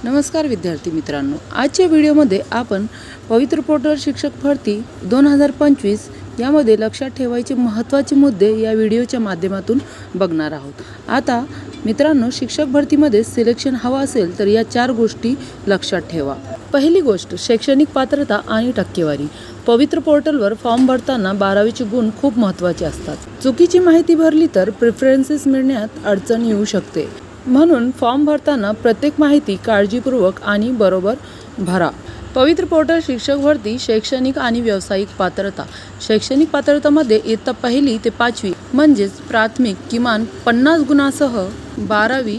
नमस्कार विद्यार्थी मित्रांनो, आजच्या व्हिडिओमध्ये आपण पवित्र पोर्टल शिक्षक भरती 2025 यामध्ये लक्षात ठेवायचे महत्त्वाचे मुद्दे या व्हिडिओच्या माध्यमातून बघणार आहोत। आता मित्रांनो, शिक्षक भरतीमध्ये सिलेक्शन हवा असेल तर या 4 गोष्टी लक्षात ठेवा। पहिली गोष्ट, शैक्षणिक पात्रता आणि टक्केवारी। पवित्र पोर्टलवर फॉर्म भरताना 12वीचे गुण खूप महत्त्वाचे असतात। चुकीची माहिती भरली तर प्रेफरन्सेस मिळण्यात अडचण येऊ शकते, म्हणून फॉर्म भरताना प्रत्येक माहिती काळजीपूर्वक आणि बरोबर भरा। पवित्र पोर्टल शिक्षक भरती शैक्षणिक आणि व्यावसायिक पात्रता। शैक्षणिक पात्रतामध्ये इयत्ता 1ली ते 5वी म्हणजेच प्राथमिक किमान 50 गुणांसह 12वी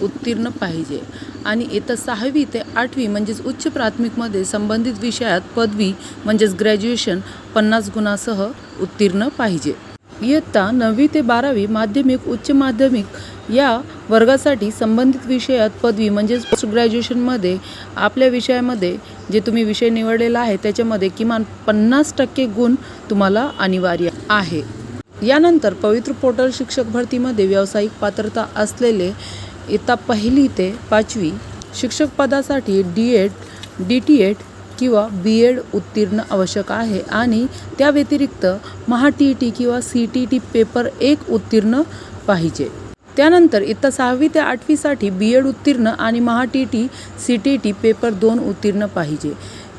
उत्तीर्ण पाहिजे आणि इयत्ता 6वी ते 8वी म्हणजेच उच्च प्राथमिकमध्ये संबंधित विषयात पदवी म्हणजेच ग्रॅज्युएशन 50 गुणांसह उत्तीर्ण पाहिजे। इयत्ता 9वी ते 12वी माध्यमिक उच्च माध्यमिक या वर्गासाठी संबंधित विषयात पदवी म्हणजेच पोस्ट ग्रॅज्युएशनमध्ये आपल्या विषयामध्ये जे तुम्ही विषय निवडलेला आहे त्याच्यामध्ये किमान 50% गुण तुम्हाला अनिवार्य आहे। यानंतर पवित्र पोर्टल शिक्षक भरतीमध्ये व्यावसायिक पात्रता असलेले इयत्ता 1ली ते 5वी शिक्षक पदासाठी DED, DTED किंवा BEd उत्तीर्ण आवश्यक आहे आणि त्या व्यतिरिक्त महा TET किंवा CTET पेपर 1 उत्तीर्ण पाहिजे। त्यानंतर इयत्ता 6वी ते 8वीसाठी BEd उत्तीर्ण आणि महा TET CTET पेपर 2 उत्तीर्ण पाहिजे।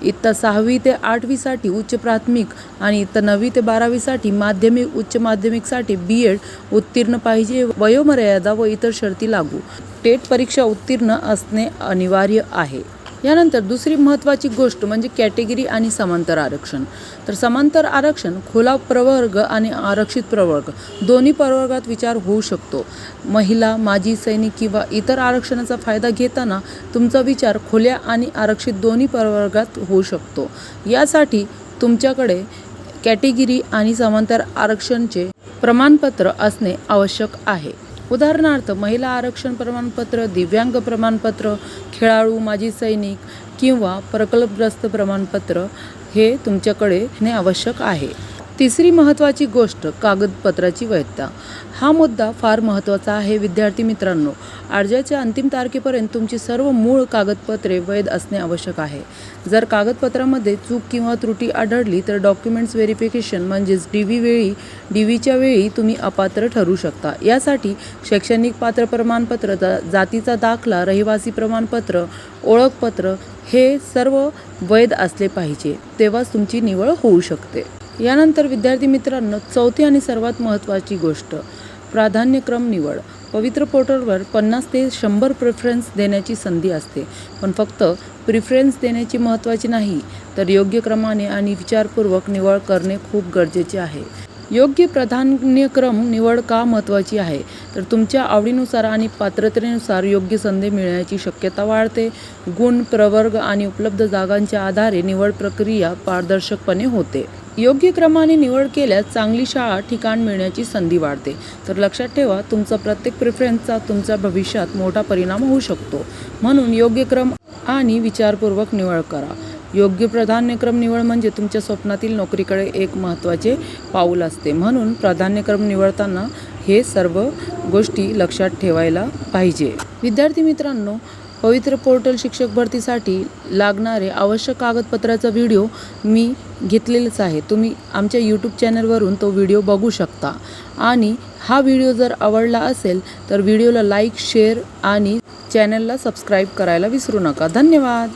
इयत्ता 6वी ते 8वीसाठी उच्च प्राथमिक आणि इयत्ता 9वी ते 12वीसाठी माध्यमिक उच्च माध्यमिकसाठी BEd उत्तीर्ण पाहिजे। वयोमर्यादा व इतर शर्ती लागू। टेट परीक्षा उत्तीर्ण असणे अनिवार्य आहे। यानंतर दुसरी महत्त्वाची गोष्ट म्हणजे कॅटेगरी आणि समांतर आरक्षण। तर समांतर आरक्षण खुला प्रवर्ग आणि आरक्षित प्रवर्ग दोन्ही प्रवर्गात विचार होऊ शकतो। महिला, माजी सैनिक किंवा इतर आरक्षणाचा फायदा घेताना तुमचा विचार खुल्या आणि आरक्षित दोन्ही प्रवर्गात होऊ शकतो। यासाठी तुमच्याकडे कॅटेगरी आणि समांतर आरक्षणचे प्रमाणपत्र असणे आवश्यक आहे। उदाहरणार्थ महिला आरक्षण प्रमाणपत्र, दिव्यांग प्रमाणपत्र, खेळाडू, माजी सैनिक किंवा प्रकल्पग्रस्त प्रमाणपत्र हे तुमच्याकडे असणे आवश्यक आहे। तिसरी महत्त्वाची गोष्ट, कागदपत्राची वैधता। हा मुद्दा फार महत्त्वाचा आहे विद्यार्थी मित्रांनो। अर्जाच्या अंतिम तारखेपर्यंत तुमची सर्व मूळ कागदपत्रे वैध असणे आवश्यक आहे। जर कागदपत्रामध्ये चूक किंवा त्रुटी आढळली तर डॉक्युमेंट्स व्हेरिफिकेशन म्हणजेच DVच्या वेळी तुम्ही अपात्र ठरू शकता। यासाठी शैक्षणिक पात्र प्रमाणपत्र, जातीचा दाखला, रहिवासी प्रमाणपत्र, ओळखपत्र हे सर्व वैध असले पाहिजे, तेव्हाच तुमची निवड होऊ शकते। यानंतर विद्यार्थी मित्रांनो, चौथी आणि सर्वात महत्त्वाची गोष्ट, प्राधान्यक्रम निवड। पवित्र पोर्टलवर 50 ते 100 प्रेफरन्स देण्याची संधी असते, पण फक्त प्रिफरन्स देण्याची महत्त्वाची नाही तर योग्य क्रमाने आणि विचारपूर्वक निवड करणे खूप गरजेचे आहे। योग्य प्राधान्यक्रम निवड का महत्त्वाची आहे तर तुमच्या आवडीनुसार आणि पात्रतेनुसार योग्य संधी मिळण्याची शक्यता वाढते। गुण, प्रवर्ग आणि उपलब्ध जागांच्या आधारे निवड प्रक्रिया पारदर्शकपणे होते। योग्य क्रमाने निवड केल्यास चांगली शाळा ठिकाण मिळण्याची संधी वाढते। तर लक्षात ठेवा, तुमचा प्रत्येक प्रेफरन्सचा तुमच्या भविष्यात मोठा परिणाम होऊ शकतो, म्हणून योग्य क्रम आणि विचारपूर्वक निवड करा। योग्य प्राधान्यक्रम निवड म्हणजे तुमच्या स्वप्नातील नोकरीकडे एक महत्त्वाचे पाऊल असते, म्हणून प्राधान्यक्रम निवडताना हे सर्व गोष्टी लक्षात ठेवायला पाहिजे। विद्यार्थी मित्रांनो, पवित्र पोर्टल शिक्षक भरतीसाठी लागणारे आवश्यक कागदपत्राचा व्हिडिओ मी घेतलेलाच आहे। तुम्ही आमच्या YouTube चॅनलवरून तो व्हिडिओ बघू शकता आणि हा व्हिडिओ जर आवडला असेल तर व्हिडिओला लाईक, शेअर आणि चॅनलला सबस्क्राईब करायला विसरू नका। धन्यवाद।